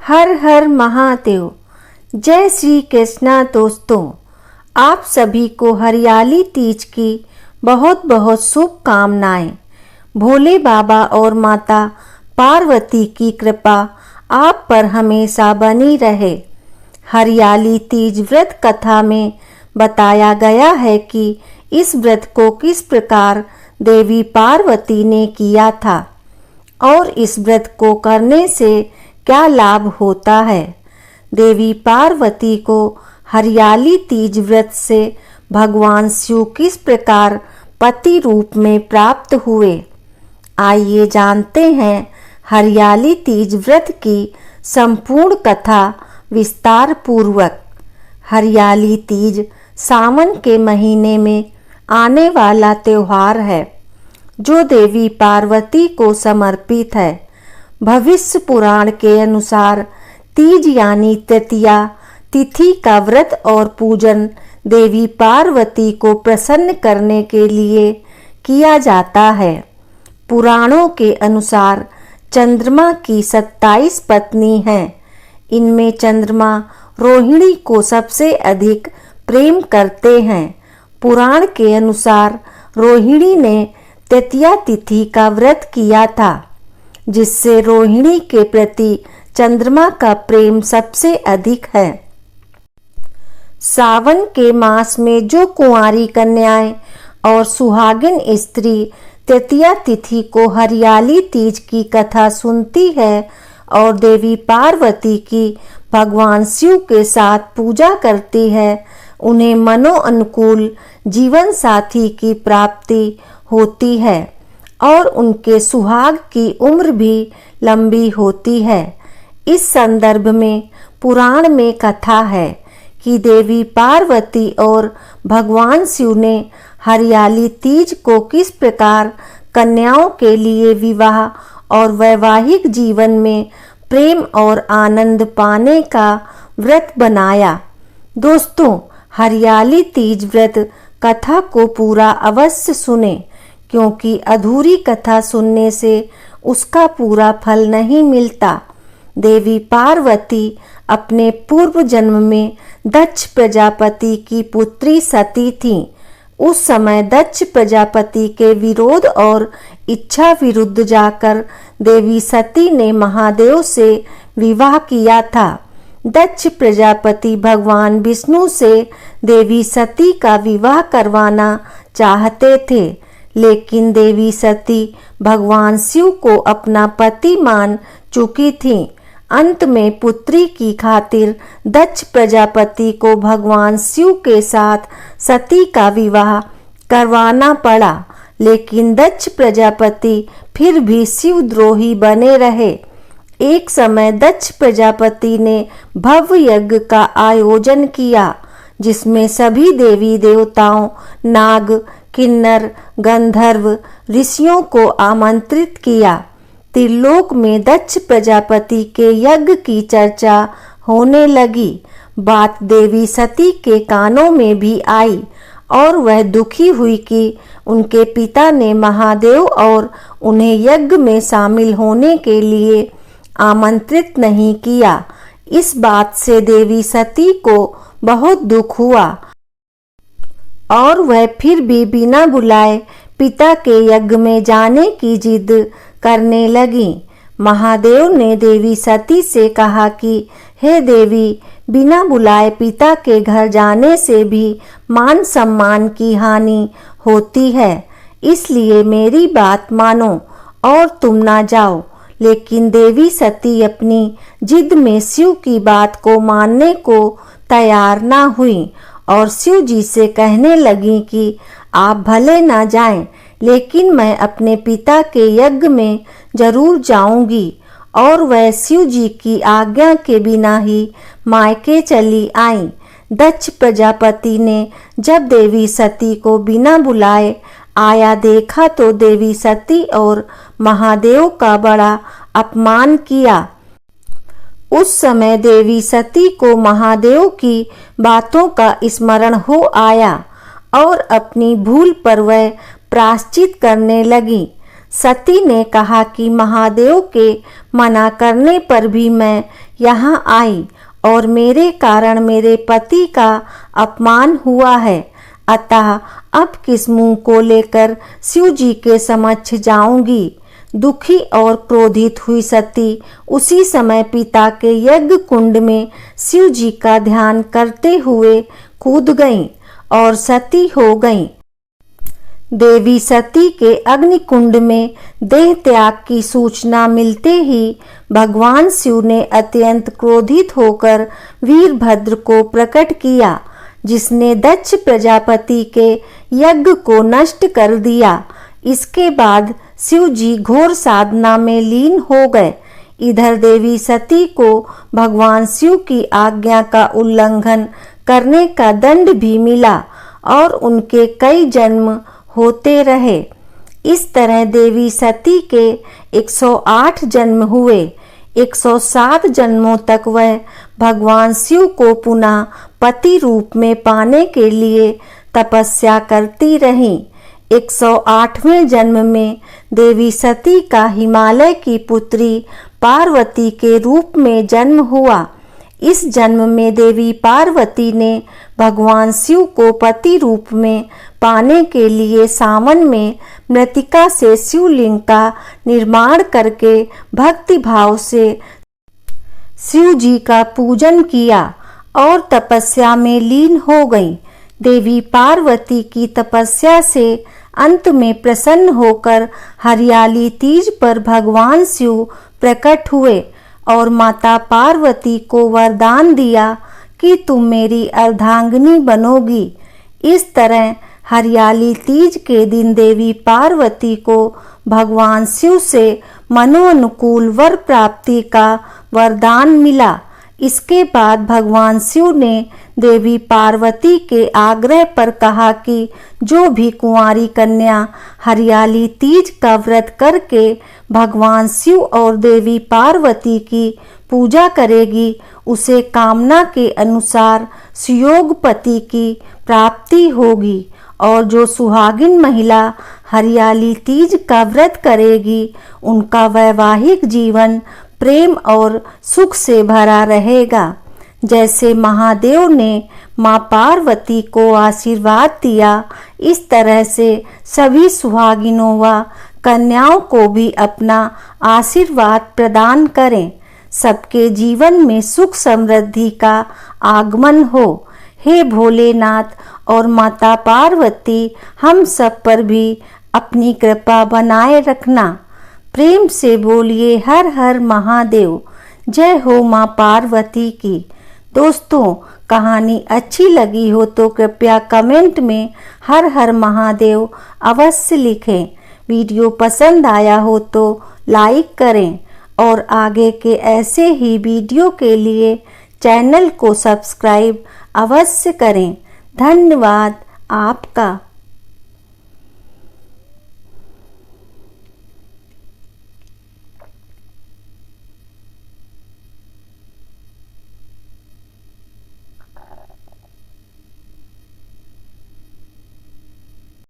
हर हर महादेव। जय श्री कृष्णा। दोस्तों, आप सभी को हरियाली तीज की बहुत बहुत शुभकामनाएं। भोले बाबा और माता पार्वती की कृपा आप पर हमेशा बनी रहे। हरियाली तीज व्रत कथा में बताया गया है कि इस व्रत को किस प्रकार देवी पार्वती ने किया था और इस व्रत को करने से क्या लाभ होता है। देवी पार्वती को हरियाली तीज व्रत से भगवान शिव किस प्रकार पति रूप में प्राप्त हुए, आइए जानते हैं हरियाली तीज व्रत की संपूर्ण कथा विस्तार पूर्वक। हरियाली तीज सावन के महीने में आने वाला त्योहार है जो देवी पार्वती को समर्पित है। भविष्य पुराण के अनुसार तीज यानी तृतीया तिथि का व्रत और पूजन देवी पार्वती को प्रसन्न करने के लिए किया जाता है। पुराणों के अनुसार चंद्रमा की 27 पत्नी हैं। इनमें चंद्रमा रोहिणी को सबसे अधिक प्रेम करते हैं। पुराण के अनुसार रोहिणी ने तृतीया तिथि का व्रत किया था, जिससे रोहिणी के प्रति चंद्रमा का प्रेम सबसे अधिक है। सावन के मास में जो कुंवारी कन्याएं और सुहागिन स्त्री तृतीया तिथि को हरियाली तीज की कथा सुनती है और देवी पार्वती की भगवान शिव के साथ पूजा करती है, उन्हें मनोअनुकूल जीवन साथी की प्राप्ति होती है और उनके सुहाग की उम्र भी लंबी होती है। इस संदर्भ में पुराण में कथा है कि देवी पार्वती और भगवान शिव ने हरियाली तीज को किस प्रकार कन्याओं के लिए विवाह और वैवाहिक जीवन में प्रेम और आनंद पाने का व्रत बनाया। दोस्तों, हरियाली तीज व्रत कथा को पूरा अवश्य सुने, क्योंकि अधूरी कथा सुनने से उसका पूरा फल नहीं मिलता। देवी पार्वती अपने पूर्व जन्म में दक्ष प्रजापति की पुत्री सती थीं। उस समय दक्ष प्रजापति के विरोध और इच्छा विरुद्ध जाकर देवी सती ने महादेव से विवाह किया था। दक्ष प्रजापति भगवान विष्णु से देवी सती का विवाह करवाना चाहते थे, लेकिन देवी सती भगवान शिव को अपना पति मान चुकी थीं। अंत में पुत्री की खातिर दक्ष प्रजापति को भगवान शिव के साथ सती का विवाह करवाना पड़ा, लेकिन दक्ष प्रजापति फिर भी शिवद्रोही बने रहे। एक समय दक्ष प्रजापति ने भव्य यज्ञ का आयोजन किया, जिसमें सभी देवी देवताओं, नाग, किन्नर, गंधर्व, ऋषियों को आमंत्रित किया। त्रिलोक में दक्ष प्रजापति के यज्ञ की चर्चा होने लगी। बात देवी सती के कानों में भी आई और वह दुखी हुई कि उनके पिता ने महादेव और उन्हें यज्ञ में शामिल होने के लिए आमंत्रित नहीं किया। इस बात से देवी सती को बहुत दुख हुआ और वह फिर भी बिना बुलाए पिता के यज्ञ में जाने की जिद करने लगी। महादेव ने देवी सती से कहा कि हे देवी, बिना बुलाए पिता के घर जाने से भी मान सम्मान की हानि होती है, इसलिए मेरी बात मानो और तुम ना जाओ। लेकिन देवी सती अपनी जिद में शिव की बात को मानने को तैयार ना हुई और शिव जी से कहने लगी कि आप भले ना जाएं, लेकिन मैं अपने पिता के यज्ञ में जरूर जाऊंगी। और वह शिव जी की आज्ञा के बिना ही मायके चली आई। दक्ष प्रजापति ने जब देवी सती को बिना बुलाए आया देखा तो देवी सती और महादेव का बड़ा अपमान किया। उस समय देवी सती को महादेव की बातों का स्मरण हो आया और अपनी भूल पर वह प्रायश्चित करने लगी। सती ने कहा कि महादेव के मना करने पर भी मैं यहाँ आई और मेरे कारण मेरे पति का अपमान हुआ है, अतः अब किस मुंह को लेकर शिव जी के समक्ष जाऊंगी। दुखी और क्रोधित हुई सती उसी समय पिता के यज्ञ कुंड में शिव जी का ध्यान करते हुए कूद गईं और सती हो गईं। देवी सती के अग्नि कुंड में देह त्याग की सूचना मिलते ही भगवान शिव ने अत्यंत क्रोधित होकर वीरभद्र को प्रकट किया, जिसने दक्ष प्रजापति के यज्ञ को नष्ट कर दिया। इसके बाद शिव जी घोर साधना में लीन हो गए। इधर देवी सती को भगवान शिव की आज्ञा का उल्लंघन करने का दंड भी मिला और उनके कई जन्म होते रहे। इस तरह देवी सती के 108 जन्म हुए। 107 जन्मों तक वह भगवान शिव को पुनः पति रूप में पाने के लिए तपस्या करती रहीं। 108वें जन्म में देवी सती का हिमालय की पुत्री पार्वती के रूप में जन्म हुआ। इस जन्म में देवी पार्वती ने भगवान शिव को पति रूप में पाने के लिए सावन में मृत्तिका से शिवलिंग का निर्माण करके भक्ति भाव से शिव जी का पूजन किया और तपस्या में लीन हो गई। देवी पार्वती की तपस्या से अंत में प्रसन्न होकर हरियाली तीज पर भगवान शिव प्रकट हुए और माता पार्वती को वरदान दिया कि तुम मेरी अर्धांगिनी बनोगी। इस तरह हरियाली तीज के दिन देवी पार्वती को भगवान शिव से मनोनुकूल वर प्राप्ति का वरदान मिला। इसके बाद भगवान शिव ने देवी पार्वती के आग्रह पर कहा कि जो भी कुंवारी कन्या हरियाली तीज का व्रत करके भगवान शिव और देवी पार्वती की पूजा करेगी, उसे कामना के अनुसार सुयोग पति की प्राप्ति होगी। और जो सुहागिन महिला हरियाली तीज का व्रत करेगी, उनका वैवाहिक जीवन प्रेम और सुख से भरा रहेगा। जैसे महादेव ने मां पार्वती को आशीर्वाद दिया, इस तरह से सभी सुहागिनों व कन्याओं को भी अपना आशीर्वाद प्रदान करें। सबके जीवन में सुख समृद्धि का आगमन हो। हे भोलेनाथ और माता पार्वती, हम सब पर भी अपनी कृपा बनाए रखना। प्रेम से बोलिए हर हर महादेव। जय हो मां पार्वती की। दोस्तों, कहानी अच्छी लगी हो तो कृपया कमेंट में हर हर महादेव अवश्य लिखें। वीडियो पसंद आया हो तो लाइक करें और आगे के ऐसे ही वीडियो के लिए चैनल को सब्सक्राइब अवश्य करें। धन्यवाद आपका।